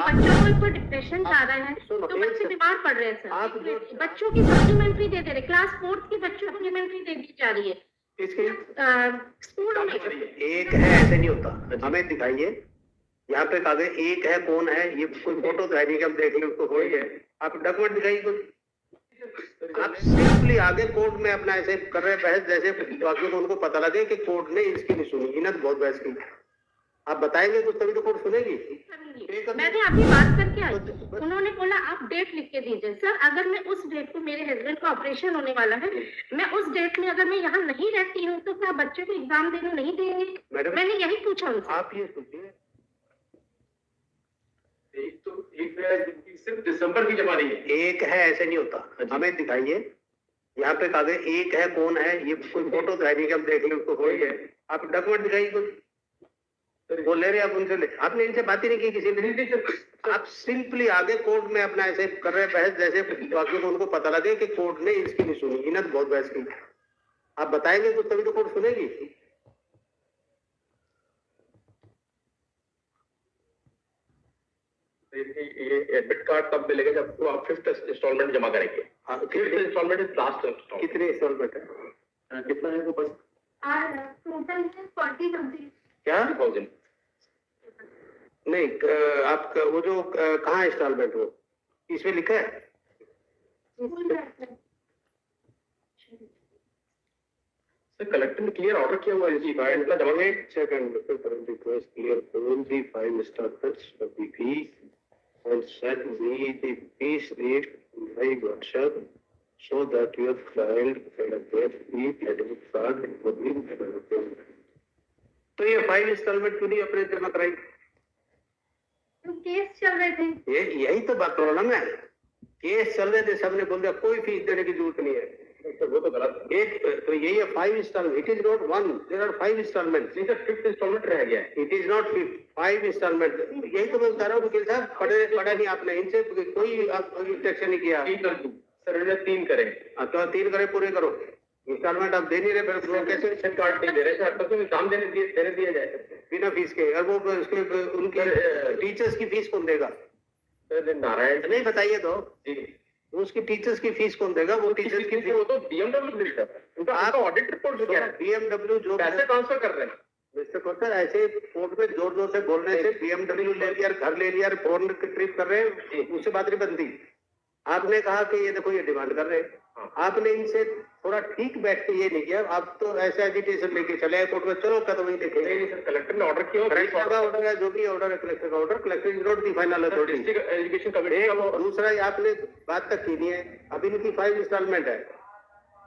बच्चों को कोई डिप्रेशन जा रहा है तो बच्चे बीमार पड़ रहे हैं सर। बच्चों की सप्लीमेंट्री दे रहे, क्लास 4 की बच्चों को सप्लीमेंट्री दे दी जा रही है स्कूल में। एक है ऐसे नहीं होता, हमें दिखाइए यहाँ पे कागज एक है, कौन है, ये कोई फोटो तो है नहीं कि हम देख लें उसको कोई है, आप डॉक्यूमेंट दिखाइए कुछ। आप सिंपली आगे कोर्ट में अपना ऐसे कर रहे बहस जैसे बाकी को उनको पता लगे कि कोर्ट ने इसकी नहीं सुनी, इन्हें बहुत बहस की। आप बताएंगे कुछ तभी तो कोर्ट सुनेगी। मैंने अभी बात करके आई, उन्होंने बोला आप डेट लिख के दीजिए। सर अगर मैं उस डेट को, मेरे हस्बैंड का ऑपरेशन होने वाला है, मैं उस डेट में अगर मैं यहाँ नहीं रहती हूँ तो क्या बच्चे को एग्जाम देने नहीं देंगे? मैंने यही पूछा उनसे। आप ये सोचिए, एक सिर्फ दिसंबर की जमा नहीं है, एक है ऐसे नहीं होता, हमें दिखाइए यहाँ पे कागज एक है, कौन है, ये कोई फोटो तो है नहीं कि हम देख लें उसको कोई है, आप डॉक्यूमेंट दिखाइए कुछ। वो ले रहे आप उनसे ले, आपने इनसे बात ही नहीं की किसी ने। आप सिंपली आगे कोर्ट में अपना ऐसे कर रहे बहस जैसे बाकी को उनको पता लगे कि कोर्ट ने इसकी नहीं सुनी, इन्हें बहुत बहस की। आप बताएंगे कुछ तभी तो कोर्ट सुनेगी। ये एडमिट कार्ड तब मिलेगा जब तो आप 5th इंस्टॉलमेंट जमा करेंगे। 5th instalment is last instalment. कितने इंस्टॉलमेंट है, कितना है वो बस? टोटल 40,000 क्या 1000 नहीं, आपका वो जो कहाँ इंस्टॉलमेंट हो इसमें लिखा है? सर कलेक्टर ने क्लियर ऑर्डर किया हुआ है जी, इतना जमा है। Second request clear on the 5 instalments of the fees and set me the fees rate by WhatsApp so that your client can get the credit card within 7 days. तो ये 5 इंस्टॉलमेंट क्यों नहीं अपने जमा कराई? केस चल रहे थे। यही तो बात प्रॉब्लम है, केस चल रहे थे, सबने बोल दिया कोई फीस देने की जरूरत नहीं है। तो वो तो गलत। एक तो यही है 5 instalment, it is not 1, there are 5 instalment. नहीं सर 5th इंस्टॉलमेंट रह गया है, इट इज नॉट 5 इंस्टॉलमेंट। यही तो मैं बता रहा हूँ वकील साहब, पढ़ा नहीं आपने, इनसे कोई इंस्ट्रक्शन नहीं किया। सर इन्हें 3 करें, तो 3 करें, पूरे करो। इंस्टॉलमेंट आप दे नहीं रहे, फिर कैसे रेशन कार्ड नहीं दे रहे सर, तो एग्जाम देने दिया जाए बिना फीस के। और वो उसके उनके टीचर्स की फीस कौन देगा? नारायण नहीं बताइए तो जी, उसकी टीचर्स की फीस कौन देगा? वो टीचर्स की फीस वो तो BMW देता है, उनका ऑडिट रिपोर्ट जो है BMW जो पैसे ट्रांसफर कर रहे हैं। मिस्टर कोटर ऐसे कोर्ट में जोर जोर से बोलने से BMW ले लिया, घर ले लिया, फोन ट्रिप कर रहे हैं, उससे बात नहीं बनती। आपने कहा कि ये देखो ये डिमांड कर रहे हैं, आपने इनसे थोड़ा ठीक बैठ के ये नहीं किया, आप तो ऐसे एजिटेशन लेके चले आए कोर्ट में, चलो क्या तो वही देखेंगे। कलेक्टर ने ऑर्डर किया, कलेक्टर का ऑर्डर है, जो भी ऑर्डर है कलेक्टर का order, collector is not the final authority. Education committee का दूसरा आपने बात तक की नहीं है, अब इनकी 5 इंस्टॉलमेंट है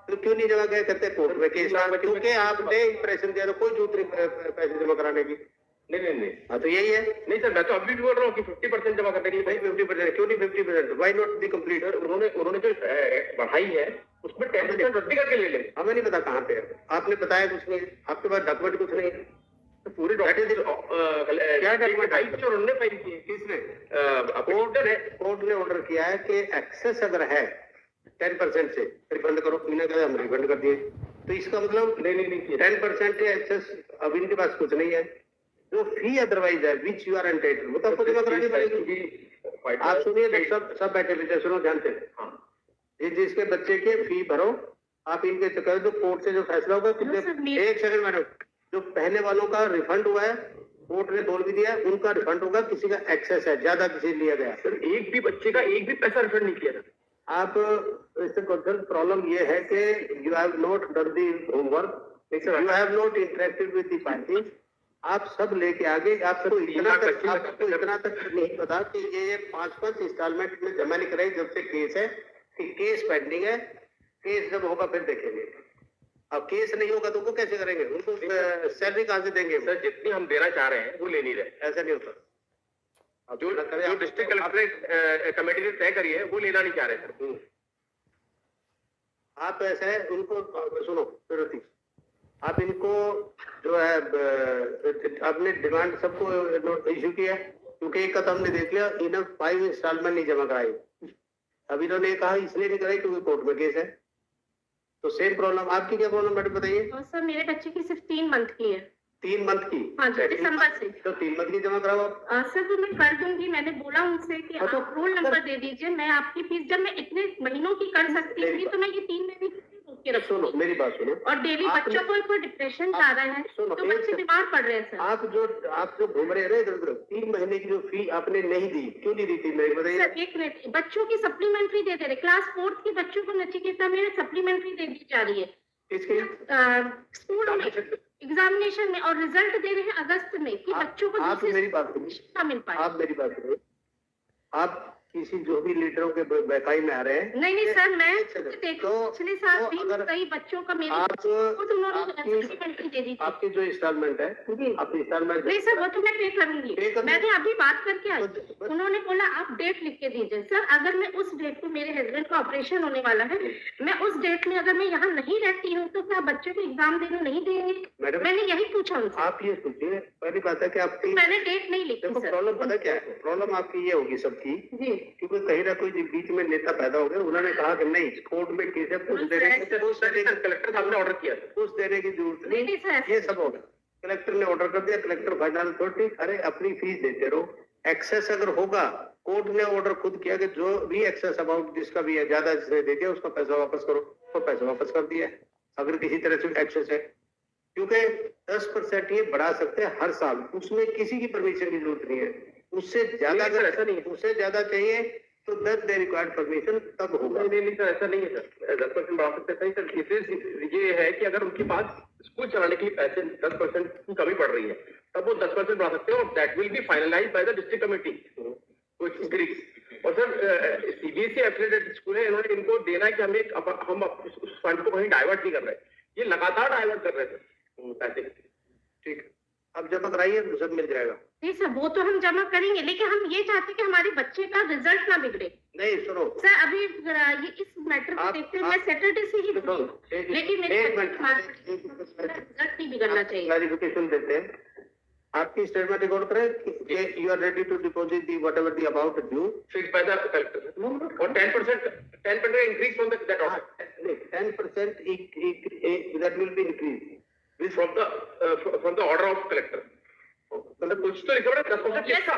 तो क्यों नहीं जमा गए करते कोर्ट में केस? क्योंकि आपने इंप्रेशन दिया तो कोई जरूरत नहीं पैसे जमा कराने की। नहीं हाँ तो यही है। नहीं सर मैं तो अभी भी बोल रहा हूँ कि 50% जमा करने की। भाई 50% क्यों नहीं 50%? Why not the complete? उन्होंने जो बढ़ाई है उसमें 10% रद्दी करके ले लें। हमें नहीं पता कहाँ पे है, आपने बताया कुछ नहीं, आपके पास डॉक्यूमेंट कुछ नहीं, तो पूरे क्या डॉक्यूमेंट जो उन्होंने फाइल किए किसने? कोर्ट ने ऑर्डर किया है कि एक्सेस अगर है 10% से रिफंड करो, इन्हें कहा हम रिफंड कर दिए, तो इसका मतलब नहीं 10% एक्सेस अब इनके पास कुछ नहीं है। जो फी अदरवाइज है विच यू आर एंटाइटल्ड वो तो आपको जमा करानी पड़ेगी। आप सुनिए, सब बैठे बैठे सुनो ध्यान से। जिसके बच्चे के फी भरो, आप इनके चक्कर जो कोर्ट से जो फैसला होगा, कितने एक सेकंड मैडम, जो पहले वालों का रिफंड हुआ है कोर्ट ने बोल भी दिया उनका रिफंड होगा, किसी का एक्सेस है ज्यादा किसी लिया गया। सर एक भी बच्चे का एक भी पैसा रिफंड नहीं किया। आप इससे प्रॉब्लम ये है कि you have not done the homework, you have not interacted with the party. आप सब लेके आगे, आपको इतना तक नहीं पता कि ये 5 इंस्टॉलमेंट में जमा नहीं कराई जब से केस है, कि केस पेंडिंग है, केस जब होगा फिर देखेंगे। अब केस नहीं होगा तो वो कैसे करेंगे? उनको सैलरी कहाँ से देंगे? सर जितनी हम देना चाह रहे हैं वो ले नहीं रहे, ऐसा नहीं होता। अब जो डिस्ट्रिक्ट कलेक्टर कमेटी ने तय करी है वो लेना नहीं चाह रहे सर। आप ऐसा है उनको सुनो, आप इनको जो है आपने डिमांड सबको इश्यू किया, क्योंकि एक कदम हमने देख लिया, इन्हें 5 इंस्टॉलमेंट नहीं जमा कराई। अब इन्होंने कहा इसलिए नहीं कराई क्योंकि कोर्ट में केस है, तो सेम प्रॉब्लम। आपकी क्या प्रॉब्लम मैडम बताइए? सर मेरे बच्चे की सिर्फ 3 मंथ की है। 3 मंथ की। हाँ जी, दिसंबर से। तो 3 मंथ की जमा कराओ आप। सर तो मैं कर दूंगी, मैंने बोला उनसे कि हाँ, तो आप रोल नंबर दे दीजिए, मैं आपकी फीस जब मैं इतने महीनों की कर सकती मेरी हूँ तो मैं ये 3 महीने की रोक के सुनो, रखूंगी। मेरी बात सुनो। और डेली आपने- बच्चों को कोई डिप्रेशन जा रहा है सुनो, तो एक बच्चे सेकंड। बीमार पड़ रहे हैं सर। आप जो घूम रहे हैं ना इधर उधर, 3 महीने की जो फी आपने नहीं दी, क्यों नहीं दी 3 महीने की बताइए? सर एक मिनट, बच्चों की सप्लीमेंट्री दे रहे, क्लास 4 के बच्चों को नचिकेता में सप्लीमेंट्री दे दी जा रही है इसके स्कूल में एग्जामिनेशन में, और रिजल्ट दे रहे हैं अगस्त में कि बच्चों को आप मेरी बात सुनिए, शिक्षा मिल पाए। आप मेरी बात सुनिए। आप किसी जो भी लीडरों के बहकाई में आ रहे हैं। नहीं सर, मैं तो पिछले साल भी अगर कई बच्चों का मेरे आप खुद उन्होंने सप्लीमेंट्री दे दी थी। आपकी जो इंस्टॉलमेंट है, जी। आप इंस्टॉलमेंट नहीं सर, वो तो मैं पे करूंगी। मैंने अभी बात करके आई, उन्होंने बोला आप डेट लिख के दीजिए। सर अगर मैं उस डेट को, मेरे हस्बैंड का ऑपरेशन होने वाला है, मैं उस डेट में अगर मैं यहाँ नहीं रहती हूँ तो क्या बच्चे को एग्जाम देने नहीं देंगे? मैडम, मैंने यही पूछा उनसे। आप ये सोचिए, पहली बात है कि आपकी, मैंने डेट नहीं लिखी देखो सर। प्रॉब्लम पता क्या है, प्रॉब्लम आपकी ये होगी सबकी, जी। क्योंकि कहीं ना कोई बीच में नेता पैदा हो गए, उन्होंने कहा कि नहीं कोर्ट में केस है, कुछ देने कलेक्टर साहब ने ऑर्डर किया था। कुछ देने की जरूरत नहीं नहीं, सर, ये सब होगा। कलेक्टर ने ऑर्डर कर दिया, कलेक्टर फाइनल अथॉरिटी, अरे अपनी फीस देते रहो। एक्सेस अगर होगा, कोर्ट ने ऑर्डर खुद किया कि जो भी एक्सेस अमाउंट जिसका भी है, ज्यादा जिसने दे दिया उसका पैसा वापस करो, तो पैसा वापस कर दिया है अगर किसी तरह से एक्सेस है। क्योंकि 10% ये बढ़ा सकते हैं हर साल, उसमें किसी की परमिशन की जरूरत नहीं है। उससे ज्यादा अगर ऐसा नहीं, उससे ज्यादा चाहिए तो दैट दे रिक्वायर्ड परमिशन तब होगा। नहीं सर, ऐसा नहीं है सर, 10% बढ़ा सकते हैं सर। केसेस ये है कि अगर उनके पास स्कूल चलाने के लिए पैसे 10% की कमी पड़ रही है, तब वो 10% बढ़ा सकते हैं, और that will be finalised by the district committee कुछ इंक्रीज। और सर सीबीएसई एफिलिएटेड स्कूल है, इन्होंने इनको देना है कि हम उस फंड को कहीं डाइवर्ट नहीं कर रहे, ये लगातार डाइवर्ट कर रहे हैं पैसे। ठीक, अब जमा कराइए तो सब मिल जाएगा। नहीं सर, वो तो हम जमा करेंगे, लेकिन हम ये चाहते हैं कि हमारे बच्चे का रिजल्ट ना बिगड़े। नहीं सुनो सर, अभी ये इस मैटर को देखते हुए मैं सैटरडे से ही लेकिन मेरे रिजल्ट नहीं बिगड़ना चाहिए। क्लैरिफिकेशन देते हैं। आपकी स्टेटमेंट रिकॉर्ड करें कि you are ready to deposit the whatever the amount due fixed by the collector, और 10% increase from that order. 10% that will be increased from the order of collector. मतलब कुछ तो लिखा है 10% किसका?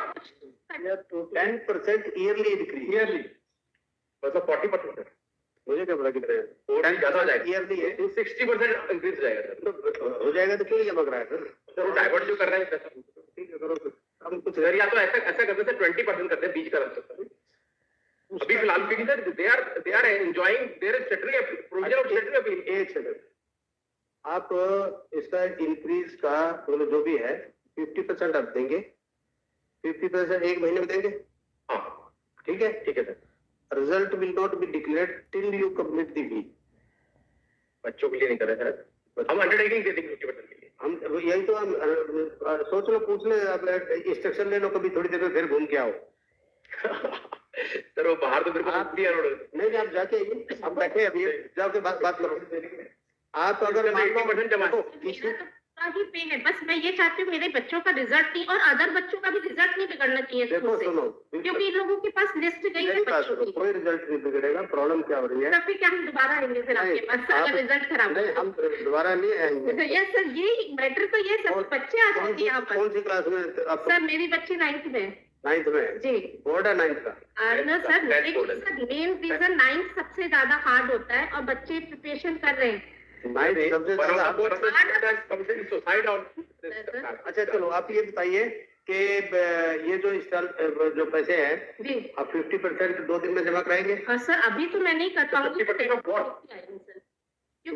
10% ईयरली इंक्रीज, ईयरली मतलब 40% सर। मुझे क्या पता कितने और ज्यादा हो जाएगा, ईयरली है 60% इंक्रीज हो जाएगा सर। तो हो जाएगा तो क्यों जमा कराया सर? सर वो डाइवर्ट जो कर रहे हैं सर, ठीक है करो, हम कुछ सर या तो ऐसा करते हैं 20% करते हैं, बीच का रखते हैं। अभी फिलहाल क्योंकि sir they are enjoying their statutory provision of statutory appeal. एक सेकंड, आप इसका इंक्रीज का मतलब जो भी है 50% आप देंगे, 50% एक महीने में देंगे। हाँ ठीक है sir. Result will not be declared till you complete the fee. बच्चों के लिए नहीं कर रहे सर, हम अंडरटेकिंग दे देंगे 50% के लिए। हम यही तो हम सोच लो, पूछ ले, आप इंस्ट्रक्शन ले लो कभी, थोड़ी देर में फिर घूम के आओ। सर वो बाहर तो बिल्कुल आप नहीं, आप जाके आइए, आप बैठे अभी, जाके बात करो। आप अगर मान लो ही पे है, बस मैं ये चाहती हूँ मेरे बच्चों का रिजल्ट नहीं, और अदर बच्चों का भी रिजल्ट नहीं बिगड़ना चाहिए देखो सुनो, क्योंकि इन लोगों के पास लिस्ट गई है बच्चों की। कोई रिजल्ट नहीं बिगड़ेगा। प्रॉब्लम क्या हो रही है, तब फिर क्या हम दोबारा आएंगे फिर आपके पास अगर रिजल्ट खराब नहीं, हम दोबारा नहीं आएंगे। यस सर, ये मैटर तो ये सब बच्चे आ जाते हैं यहाँ पर। कौन सी क्लास में आप? सर मेरी बच्ची 9th में। 9th में जी। बोर्ड है 9th का? No sir, main reason 9th सबसे ज्यादा हार्ड होता है और बच्चे प्रिपरेशन कर रहे हैं। सबसे ज्यादा। अच्छा चलो, आप ये बताइए कि ये जो पैसे हैं आप 50% 2 दिन में जमा कराएंगे? हाँ सर, अभी तो मैं नहीं कर पाऊंगी क्योंकि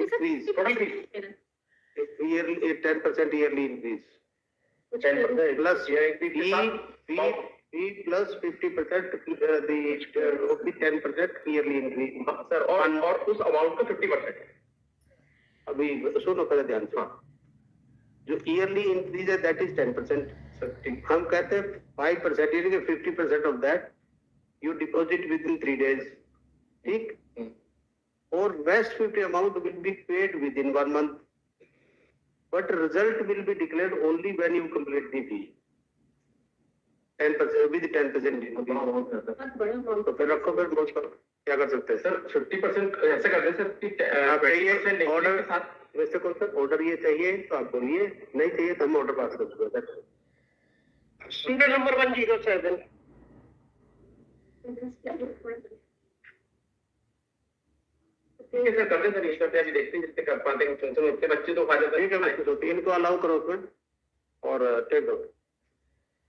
sir yearly 10% yearly increase plus fee plus 50% the 10% yearly increase sir, और उस अमाउंट का 50%। अभी सुनो पहले ध्यान से, जो ईयरली इंक्रीज है दैट इज 10%। हम कहते हैं 5% यानी कि 50% of that you deposit with in 3 days। ठीक, और rest 50 amount will be paid with in 1 month, but result will be declared only when you complete the fee. 10% with 10% तो फिर रखो, फिर बहुत क्या कर सकते हैं सर? 50% ऐसे कर दें सर कि 20% ऑर्डर के साथ वैसे कौन सर ऑर्डर ये चाहिए तो आप बोलिए, नहीं चाहिए तो हम ऑर्डर पास कर चुके हैं। Serial number 107। ठीक है सर, कर दें सर, ईश्वर पे अभी देखते हैं जितने कर पाते हैं, चलो उतने बच्चे तो फायदा ठीक है बच्चे, तो तीन को अलाउ करो उसमें और टेक दो।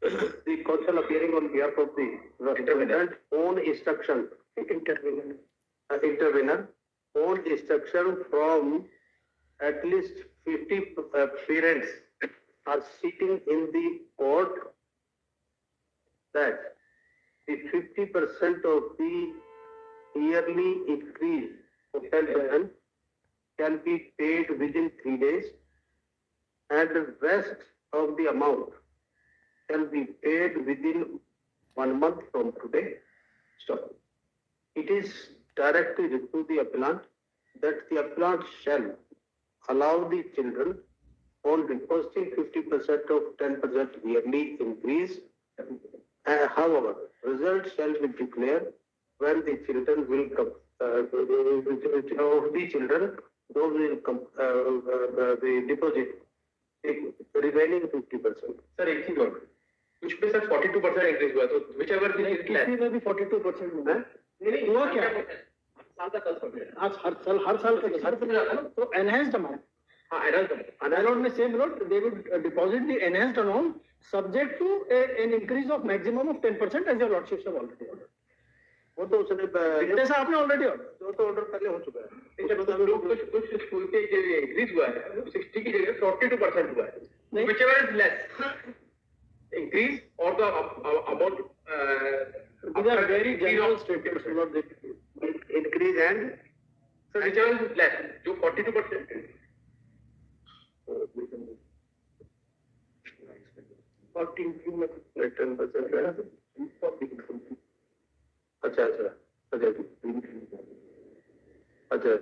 The council appearing on behalf of the respondent on instruction intervener on instruction from at least 50 parents are sitting in the court that the 50% of the yearly increase of 10% can be paid within 3 days and the rest of the amount can be paid within 1 month from today. Stop. It is directed to the appellant that the appellant shall allow the children on requesting 50% of 10% yearly increase. However, results shall be declared when the children will come. Of the children, those will come, the deposit the remaining 50%. Sir एक चीज और, कुछ पे sir 42% increase हुआ, तो whichever the is less, किसी में भी 42% मिला है। नहीं हुआ क्या? साल का 10%। आज हर साल का 10% तो एनहेंस्ड अमाउंट, हाँ, एनहांस अनाउंस में same note, they would deposit the enhanced amount subject to an increase of maximum of 10% as your lordship have already order. वो तो उसने जैसा आपने ऑलरेडी ऑर्डर, जो तो ऑर्डर पहले हो चुका है। कुछ स्कूल के जो इंक्रीज हुआ है 60 की जगह 42% हुआ है, नहीं। whichever is less increase or the amount these are very general statements, not the Increase and so whichever is less, जो 42% है, 10%। अच्छा,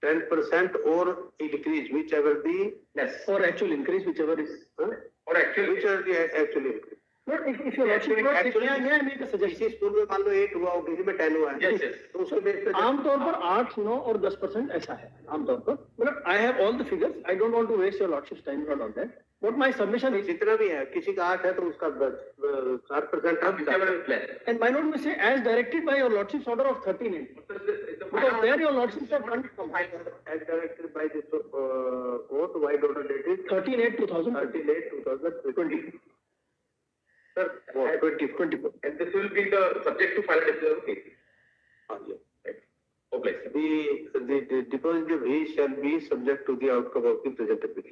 10% or increase whichever the less or actual increase whichever is. और actually whichever the actually increase. But if your lordship not declare, may I make a suggestion? किसी school में मान लो 8 हुआ और किसी में 10 हुआ है, Yes, yes. तो उसको बेस पे आमतौर पर 8, 9 और 10% ऐसा है आमतौर पर। मतलब I have all the figures. I don't want to waste your lordship's time on that. What my submission is, जितना भी है, किसी का 8 है तो उसका 7% अब whichever is less. and my note may say as directed by your lordship's order of 13A. Because there your lordships have done as directed by this court, wide order dated 13/8/2020. 38/2020. Sir, 24. And this will be the subject to final decision case. हाँ जी। Oh, bless you. The deposit of he shall be subject to the outcome of the present appeal.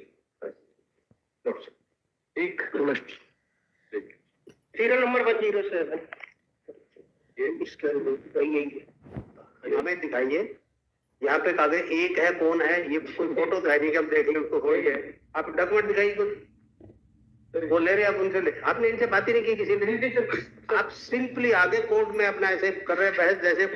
Note, sir. ठीक, Serial number 107. ये इसका हमें दिखाइए, यहाँ पे कागज एक है, कौन है, ये कोई फोटो दिखाइए कि हम देख लें उसको, कोई है, आप डॉक्यूमेंट दिखाइए कुछ, वो ले रहे हैं आप उनसे ले, आपने इनसे बात ही नहीं की किसी ने, आप सिंपली आगे कोर्ट में अपना ऐसे कर रहे हैं बहस जैसे